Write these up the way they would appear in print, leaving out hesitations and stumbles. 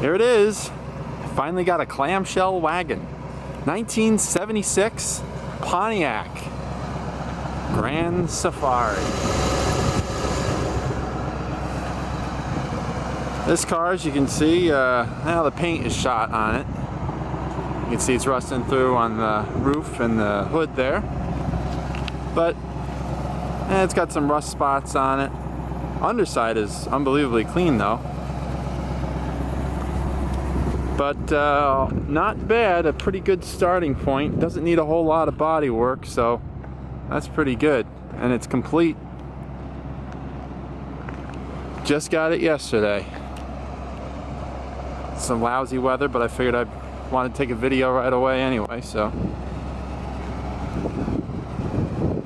Here it is. Finally got a clamshell wagon. 1976 Pontiac Grand Safari. This car, as you can see, now the paint is shot on it. You can see it's rusting through on the roof and the hood there. But it's got some rust spots on it. Underside is unbelievably clean though. But not bad, a pretty good starting point. Doesn't need a whole lot of body work, so that's pretty good. And it's complete. Just got it yesterday. Some lousy weather, but I figured I'd want to take a video right away anyway, so.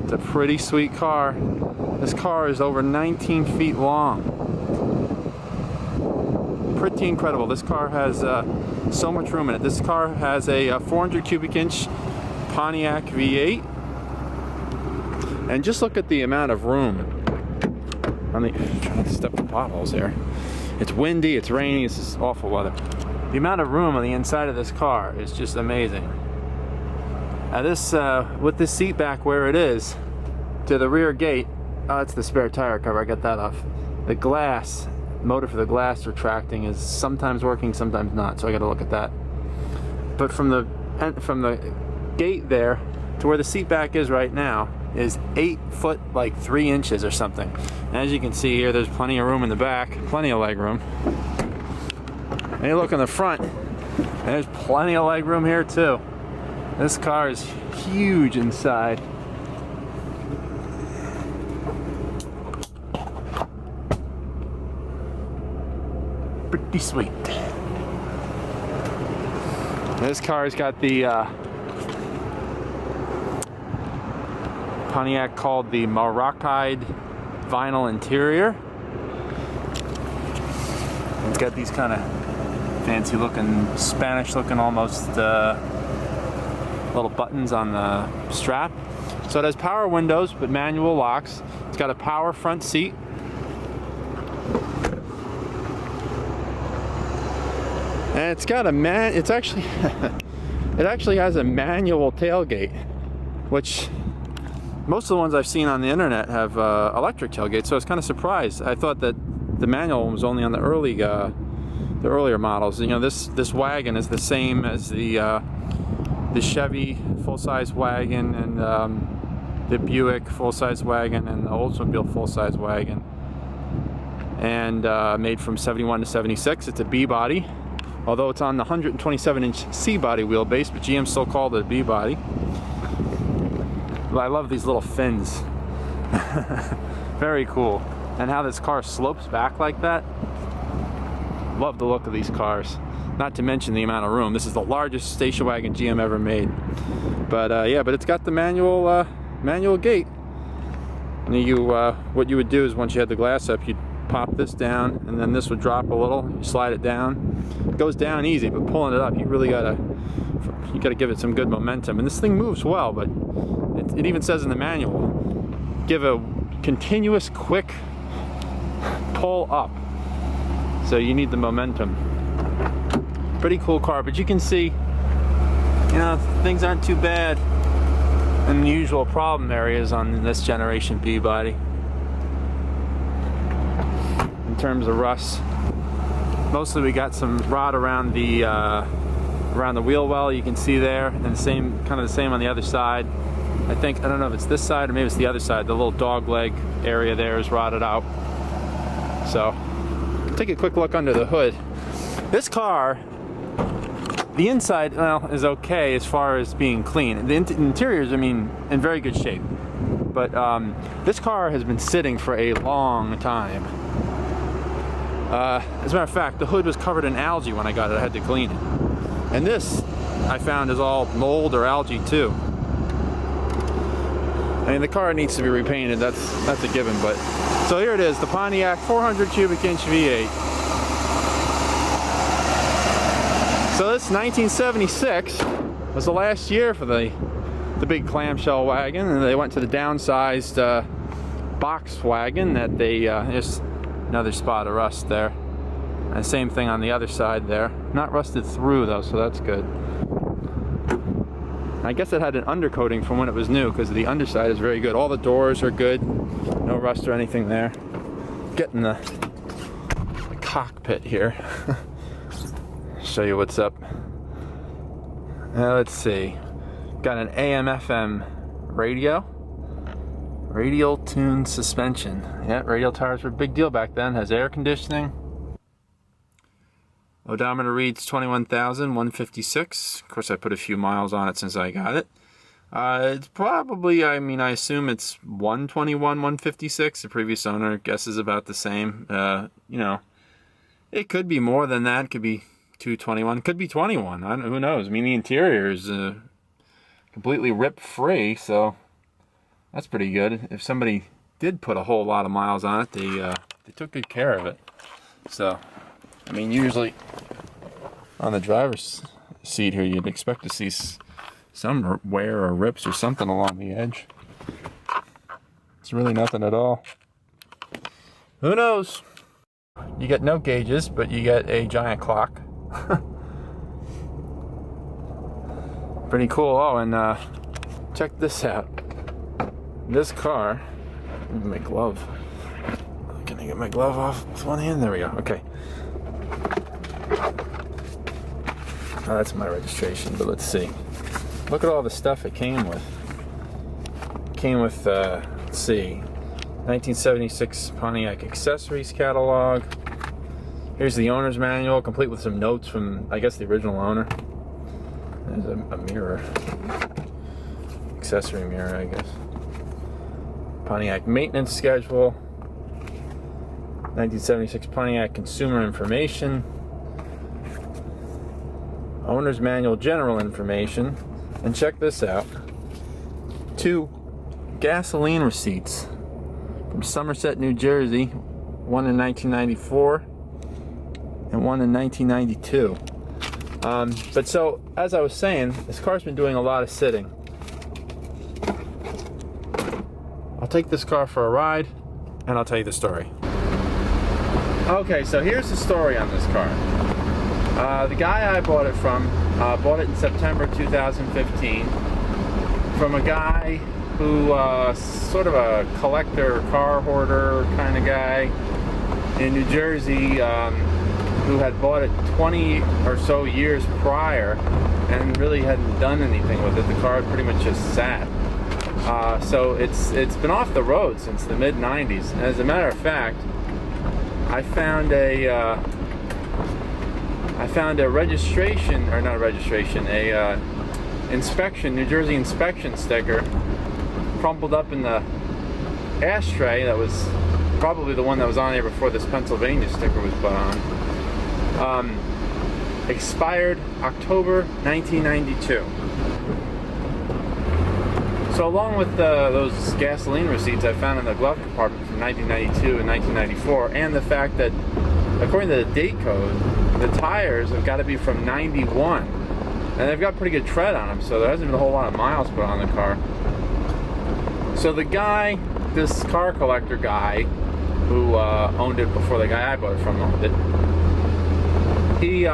It's a pretty sweet car. This car is over 19 feet long. Pretty incredible. This car has so much room in it. This car has a 400 cubic inch Pontiac V8. And just look at the amount of room. I'm trying to step on potholes here. It's windy, it's rainy, this is awful weather. The amount of room on the inside of this car is just amazing. Now this, with this seat back where it is, to the rear gate, oh, it's the spare tire cover, I got that off. The glass, motor for the glass retracting is sometimes working, sometimes not, so I gotta look at that. But from the gate there to where the seat back is right now is 8 foot, like 3 inches or something. And as you can see here, there's plenty of room in the back, plenty of leg room. And you look in the front, and there's plenty of leg room here too. This car is huge inside. Pretty sweet. This car's got the Pontiac called the Moroccoed vinyl interior. It's got these kind of fancy looking, Spanish looking almost little buttons on the strap. So it has power windows but manual locks. It's got a power front seat. And it's got a it actually has a manual tailgate, which most of the ones I've seen on the internet have electric tailgates, so I was kind of surprised. I thought that the manual one was only on the earlier models. You know, this wagon is the same as the Chevy full-size wagon and the Buick full-size wagon and the Oldsmobile full-size wagon. And made from 71 to 76. It's a B-body, although it's on the 127-inch C-body wheelbase, but GM still called it a B-body. I love these little fins. Very cool. And how this car slopes back like that. Love the look of these cars. Not to mention the amount of room. This is the largest station wagon GM ever made. But yeah, but it's got the manual gate. And what you would do is once you had the glass up, you'd pop this down, and then this would drop a little. You slide it down. It goes down easy, but pulling it up, you really gotta give it some good momentum. And this thing moves well, but it even says in the manual, give a continuous quick pull up. So you need the momentum. Pretty cool car, but you can see, you know, things aren't too bad in the usual problem areas on this generation B-body. In terms of rust, mostly we got some rot around the wheel well. You can see there, and kind of the same on the other side. I don't know if it's this side or maybe it's the other side. The little dog leg area there is rotted out. So, take a quick look under the hood. This car, the inside, well, is okay as far as being clean. The interiors, I mean, in very good shape. But this car has been sitting for a long time. As a matter of fact, the hood was covered in algae when I got it. I had to clean it. And this, I found, is all mold or algae too. I mean, the car needs to be repainted, that's a given, but... So here it is, the Pontiac 400 cubic inch V8. So this 1976 was the last year for the big clamshell wagon, and they went to the downsized box wagon that they, just another spot of rust there. And same thing on the other side there. Not rusted through though, so that's good. I guess it had an undercoating from when it was new, because the underside is very good. All the doors are good. No rust or anything there. Getting the cockpit here. Show you what's up. Now let's see. Got an AM/FM radio. Radial tuned suspension. Yeah, radial tires were a big deal back then. Has air conditioning. Odometer reads 21,156. Of course, I put a few miles on it since I got it. It's probably, I assume it's 121, 156. The previous owner guesses about the same. You know, it could be more than that. It could be 221. Could be 21. Who knows? I mean, the interior is completely rip-free, so that's pretty good. If somebody did put a whole lot of miles on it, they took good care of it. So, I mean, usually on the driver's seat here, you'd expect to see some wear or rips or something along the edge. It's really nothing at all. Who knows? You get no gauges, but you get a giant clock. Pretty cool. Oh, and check this out. This car, my glove. Can I get my glove off with one hand? There we go. Okay. Oh, that's my registration, but let's see. Look at all the stuff it came with. Came with, let's see, 1976 Pontiac accessories catalog. Here's the owner's manual, complete with some notes from, I guess, the original owner. There's a mirror. Accessory mirror, I guess. Pontiac maintenance schedule. 1976 Pontiac consumer information. Owner's manual general information. And check this out. 2 gasoline receipts from Somerset, New Jersey. One in 1994 and one in 1992. But so, as I was saying, this car's been doing a lot of sitting. I'll take this car for a ride and I'll tell you the story. Okay, so here's the story on this car. The guy I bought it from bought it in September 2015 from a guy who sort of a collector, car hoarder kind of guy in New Jersey who had bought it 20 or so years prior and really hadn't done anything with it. The car pretty much just sat. So it's been off the road since the mid-90s. And as a matter of fact, I found a registration, or not a registration, a inspection, New Jersey inspection sticker crumpled up in the ashtray. That was probably the one that was on there before this Pennsylvania sticker was put on. Expired October 1992. So along with those gasoline receipts I found in the glove compartment from 1992 and 1994, and the fact that according to the date code, the tires have got to be from 91, and they've got pretty good tread on them, so there hasn't been a whole lot of miles put on the car. So the guy, this car collector guy, who owned it before the guy I bought it from owned it, he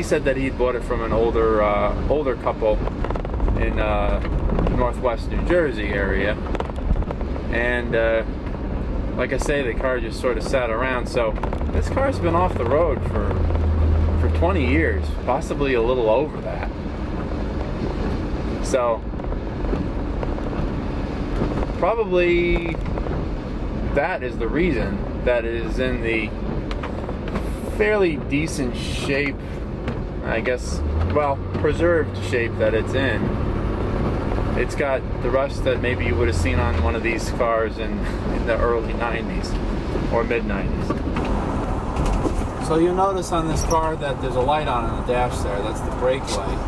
said that he'd bought it from an older couple in northwest New Jersey area, and like I say, the car just sort of sat around. So this car's been off the road for 20 years, possibly a little over that. So probably that is the reason that it is in the fairly decent shape, I guess, well, preserved shape that it's in. It's got the rust that maybe you would have seen on one of these cars in the early 90s or mid 90s. So you'll notice on this car that there's a light on the dash there. That's the brake light.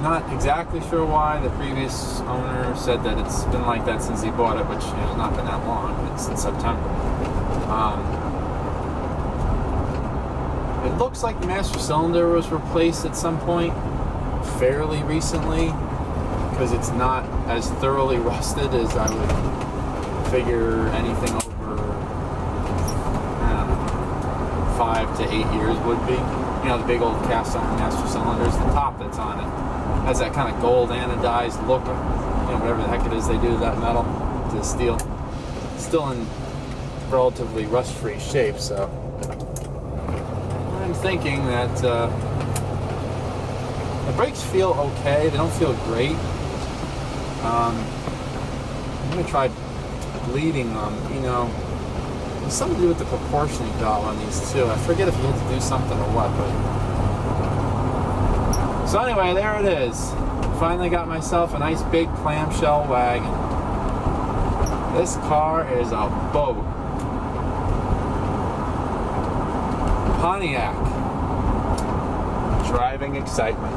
Not exactly sure why. The previous owner said that it's been like that since he bought it, which has not been that long. It's in September. It looks like the master cylinder was replaced at some point fairly recently, because it's not as thoroughly rusted as I would figure anything over, I don't know, 5 to 8 years would be. You know, the big old cast iron master cylinders, the top that's on it has that kind of gold anodized look, you know, whatever the heck it is they do to that metal, to the steel. Still in relatively rust-free shape, so I'm thinking that the brakes feel okay. They don't feel great. I'm going to try bleeding them, you know. There's something to do with the proportioning valve on these too. I forget if you had to do something or what, but... So anyway, there it is. Finally got myself a nice big clamshell wagon. This car is a boat. Pontiac. Driving excitement.